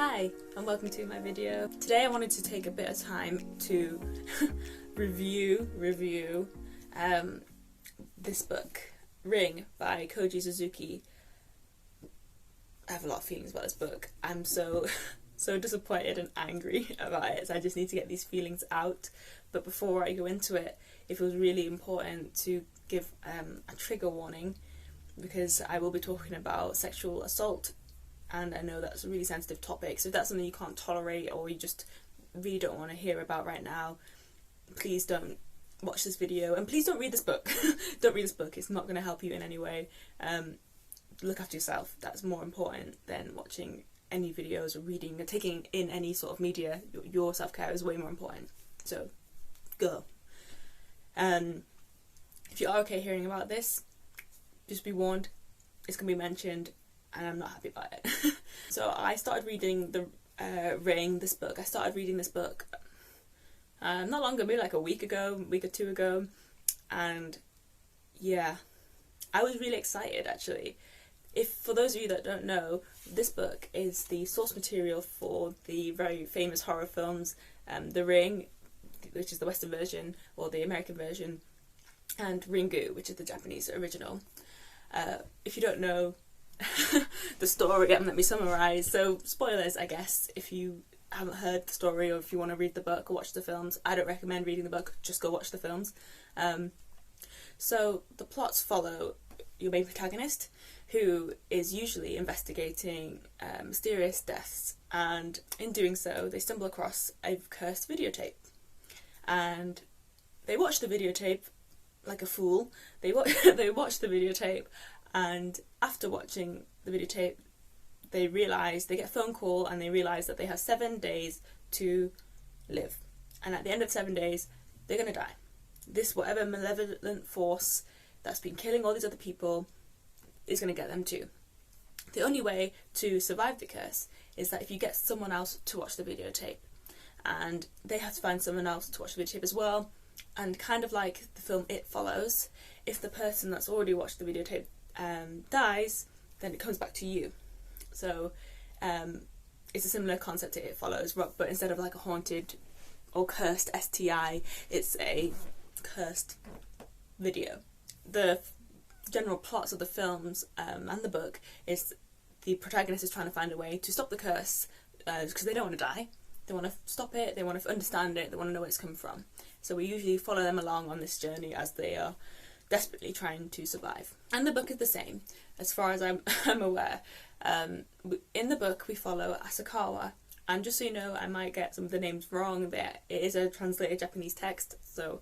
Hi, and welcome to my video. Today I wanted to take a bit of time to review this book, Ring by Koji Suzuki. I have a lot of feelings about this book. I'm so disappointed and angry about it, so I just need to get these feelings out. But before I go into it, it feels really important to give a trigger warning, because I will be talking about sexual assault, and I know that's a really sensitive topic. So if that's something you can't tolerate or you just really don't want to hear about right now, please don't watch this video, and please don't read this book. Don't read this book, it's not going to help you in any way. Look after yourself, that's more important than watching any videos or reading or taking in any sort of media. Your self-care is way more important, so go. If you are okay hearing about this, just be warned, it's going to be mentioned, and I'm not happy about it. So I started reading this book. I started reading this book not long ago, maybe like a week or two ago, and yeah, I was really excited actually. For those of you that don't know, this book is the source material for the very famous horror films, The Ring, which is the Western version, or the American version, and Ringu, which is the Japanese original. If you don't know the story, let me summarise. So, spoilers, I guess, if you haven't heard the story, or if you want to read the book or watch the films. I don't recommend reading the book, just go watch the films. So the plots follow your main protagonist, who is usually investigating mysterious deaths, and in doing so they stumble across a cursed videotape, and they watch the videotape like a fool. They watch the videotape, and after watching the videotape they get a phone call and they realise that they have 7 days to live, and at the end of 7 days they're going to die. This whatever malevolent force that's been killing all these other people is going to get them too. The only way to survive the curse is that if you get someone else to watch the videotape, and they have to find someone else to watch the videotape as well, and kind of like the film It Follows, if the person that's already watched the videotape dies, then it comes back to you. So it's a similar concept to It Follows, but instead of like a haunted or cursed STI, it's a cursed video. The general plots of the films and the book is the protagonist is trying to find a way to stop the curse, because they don't want to die. They want to stop it, they want to understand it, they want to know where it's come from. So we usually follow them along on this journey as they are desperately trying to survive. And the book is the same, as far as I'm aware. In the book we follow Asakawa, and just so you know, I might get some of the names wrong there. It is a translated Japanese text, so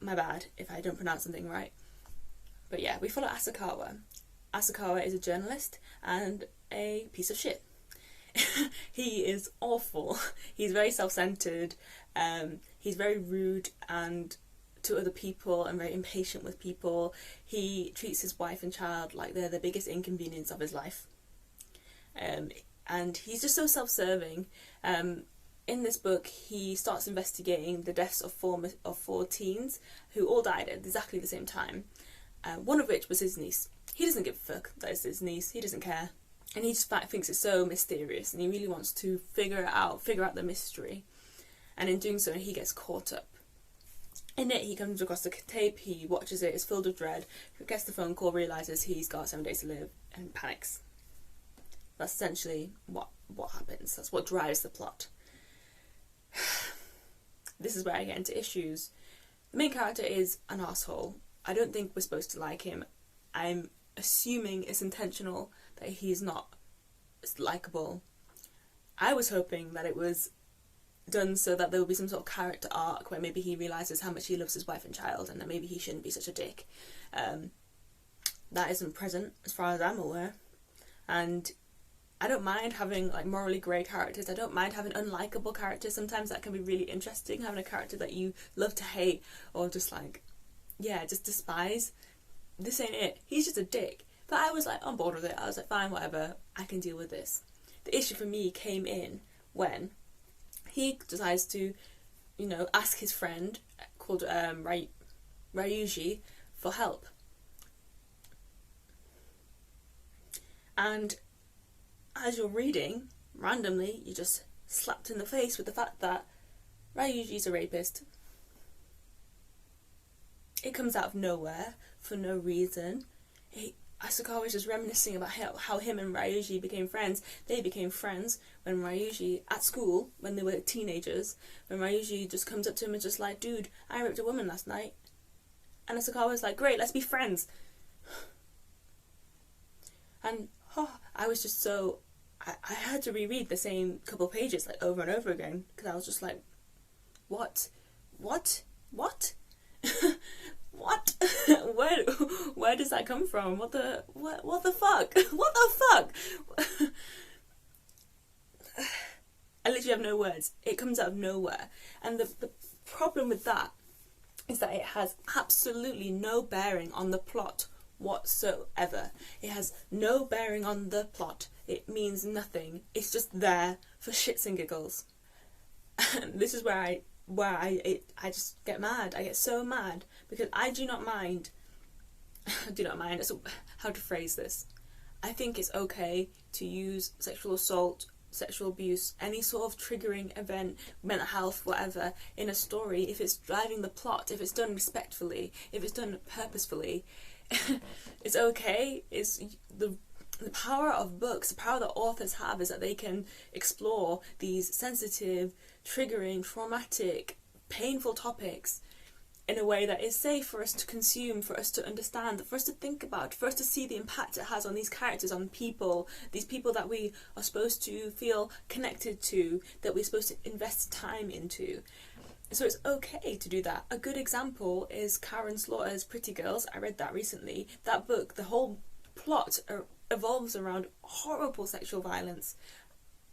my bad if I don't pronounce something right. But yeah, we follow Asakawa. Asakawa is a journalist and a piece of shit. He is awful. He's very self-centered. He's very rude and to other people, and very impatient with people. He treats his wife and child like they're the biggest inconvenience of his life. And he's just so self-serving. In this book, he starts investigating the deaths of four teens who all died at exactly the same time. One of which was his niece. He doesn't give a fuck that it's his niece. He doesn't care. And he just thinks it's so mysterious, and he really wants to figure out the mystery. And in doing so, he gets caught up. In it, he comes across the tape, he watches it, it's filled with dread, gets the phone call, realises he's got 7 days to live, and panics. That's essentially what happens. That's what drives the plot. This is where I get into issues. The main character is an arsehole. I don't think we're supposed to like him. I'm assuming it's intentional that he's not likeable. I was hoping that it was done so that there will be some sort of character arc where maybe he realises how much he loves his wife and child, and that maybe he shouldn't be such a dick. That isn't present as far as I'm aware. And I don't mind having like morally grey characters. I don't mind having unlikable characters. Sometimes that can be really interesting, having a character that you love to hate, or just like, yeah, just despise. This ain't it. He's just a dick. But I was like on board with it. I was like, fine, whatever, I can deal with this. The issue for me came in when he decides to, ask his friend called Ryuji for help. And as you're reading, randomly you're just slapped in the face with the fact that Ryuji's a rapist. It comes out of nowhere for no reason. Asakawa was just reminiscing about how him and Ryuji became friends. They became friends when Ryuji, at school, when they were teenagers, when Ryuji just comes up to him and just like, dude, I raped a woman last night. And Asakawa was like, great, let's be friends. And I was just so... I had to reread the same couple of pages like over and over again, because I was just like, what? What? What? Where does that come from? What the fuck? What the fuck? I literally have no words. It comes out of nowhere. And the problem with that is that it has absolutely no bearing on the plot whatsoever. It has no bearing on the plot. It means nothing. It's just there for shits and giggles. And this is where I just get mad. I get so mad because I do not mind. How to phrase this. I think it's okay to use sexual assault, sexual abuse, any sort of triggering event, mental health, whatever, in a story if it's driving the plot, if it's done respectfully, if it's done purposefully. It's okay. It's the power of books, the power that authors have is that they can explore these sensitive, triggering, traumatic, painful topics in a way that is safe for us to consume, for us to understand, for us to think about, for us to see the impact it has on these characters, on people, these people that we are supposed to feel connected to, that we're supposed to invest time into. So it's okay to do that. A good example is Karin Slaughter's Pretty Girls. I read that recently. That book, the whole plot evolves around horrible sexual violence,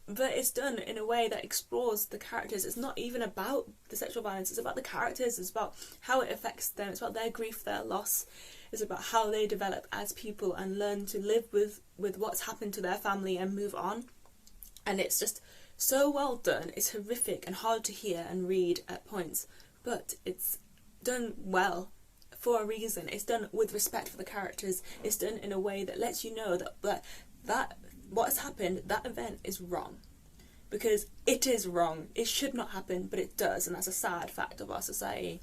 but it's done in a way that explores the characters. It's not even about the sexual violence, it's about the characters, it's about how it affects them, it's about their grief, their loss, it's about how they develop as people and learn to live with what's happened to their family and move on. And it's just so well done. It's horrific and hard to hear and read at points, but it's done well for a reason. It's done with respect for the characters. It's done in a way that lets you know that what has happened, that event is wrong. Because it is wrong. It should not happen, but it does, and that's a sad fact of our society.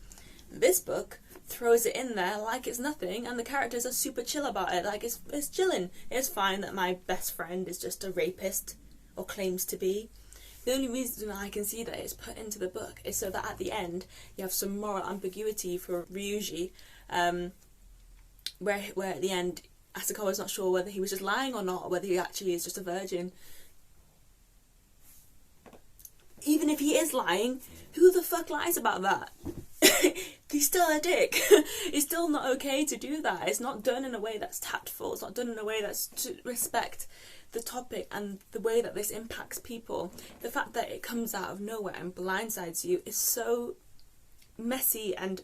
This book throws it in there like it's nothing, and the characters are super chill about it. Like, it's chilling. It's fine that my best friend is just a rapist, or claims to be. The only reason I can see that it's put into the book is so that at the end you have some moral ambiguity for Ryuji, where at the end Asakawa's not sure whether he was just lying or not, or whether he actually is just a virgin. Even if he is lying, who the fuck lies about that? He's still a dick. It's still not okay to do that. It's not done in a way that's tactful. It's not done in a way that's to respect the topic and the way that this impacts people. The fact that it comes out of nowhere and blindsides you is so messy and,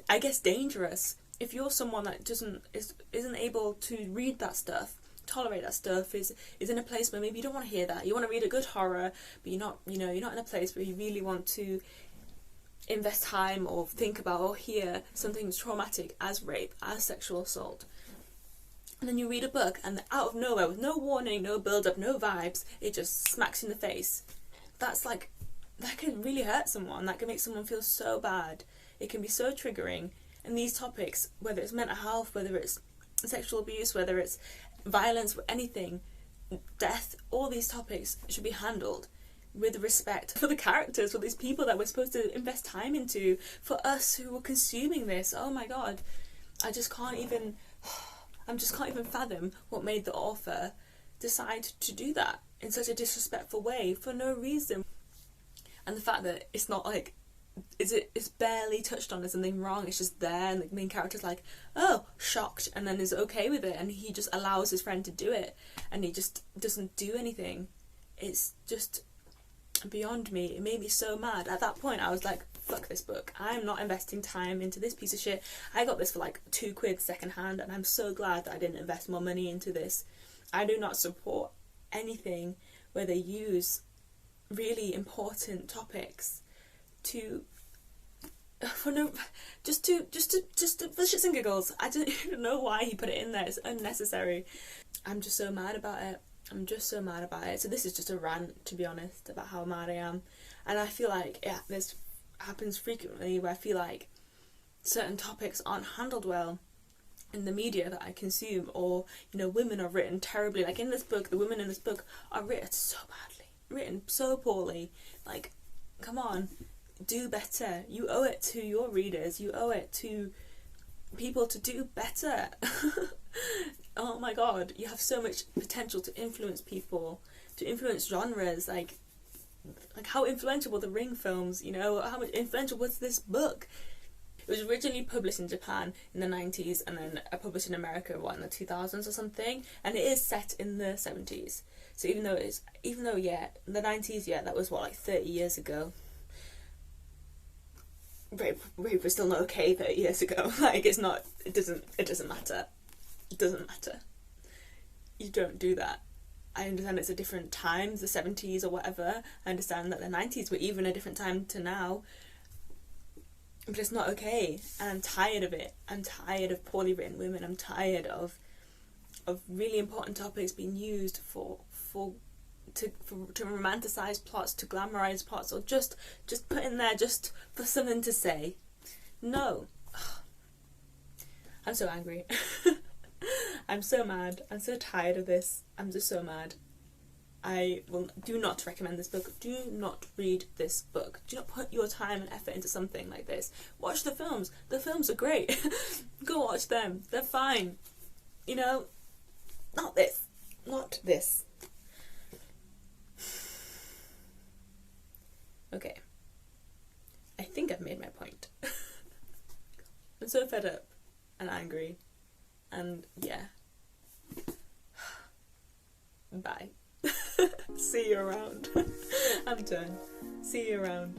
I guess, dangerous. If you're someone that isn't able to read that stuff, tolerate that stuff, is in a place where maybe you don't want to hear that, you want to read a good horror, but you're not in a place where you really want to invest time or think about or hear something traumatic as rape, as sexual assault. And then you read a book and out of nowhere, with no warning, no build-up, no vibes, it just smacks you in the face. That can really hurt someone. That can make someone feel so bad. It can be so triggering. And these topics, whether it's mental health, whether it's sexual abuse, whether it's violence, anything, death, all these topics should be handled with respect for the characters, for these people that we're supposed to invest time into, for us who are consuming this. Oh my god. I just can't even fathom what made the author decide to do that in such a disrespectful way for no reason. And the fact that it's not like, it's barely touched on, there's something wrong, it's just there, and the main character's like, oh, shocked, and then is okay with it, and he just allows his friend to do it, and he just doesn't do anything. It's just beyond me. It made me so mad. At that point I was like, fuck this book, I'm not investing time into this piece of shit. I got this for like £2 second hand, and I'm so glad that I didn't invest more money into this. I do not support anything where they use really important topics for shits and giggles. I don't even know why he put it in there. It's unnecessary. I'm just so mad about it. I'm just so mad about it. So this is just a rant, to be honest, about how mad I am. And I feel like this happens frequently, where I feel like certain topics aren't handled well in the media that I consume, or, you know, women are written terribly. Like in this book, the women in this book are written so badly, written so poorly. Like, come on, do better. You owe it to your readers, you owe it to people to do better. Oh my god, you have so much potential to influence people, to influence genres. Like how influential were the Ring films, you know? How much influential was this book? It was originally published in Japan in the 90s, and then published in America, in the 2000s or something, and it is set in the 70s. So even though yeah, in the 90s, yeah, that was like 30 years ago. Rape was still not okay 30 years ago. Like, it doesn't matter. It doesn't matter. You don't do that. I understand it's a different time, the 70s or whatever. I understand that the 90s were even a different time to now. But it's not okay. And I'm tired of it. I'm tired of poorly written women. I'm tired of really important topics being used to romanticize plots, to glamorize plots, or just put in there just for something to say. No. I'm so angry. I'm so mad. I'm so tired of this. I'm just so mad. I do not recommend this book. Do not read this book. Do not put your time and effort into something like this. Watch the films. The films are great. Go watch them. They're fine. You know, not this. Not this. Okay. I think I've made my point. I'm so fed up and angry. And yeah. Bye. See you around. I'm done. See you around.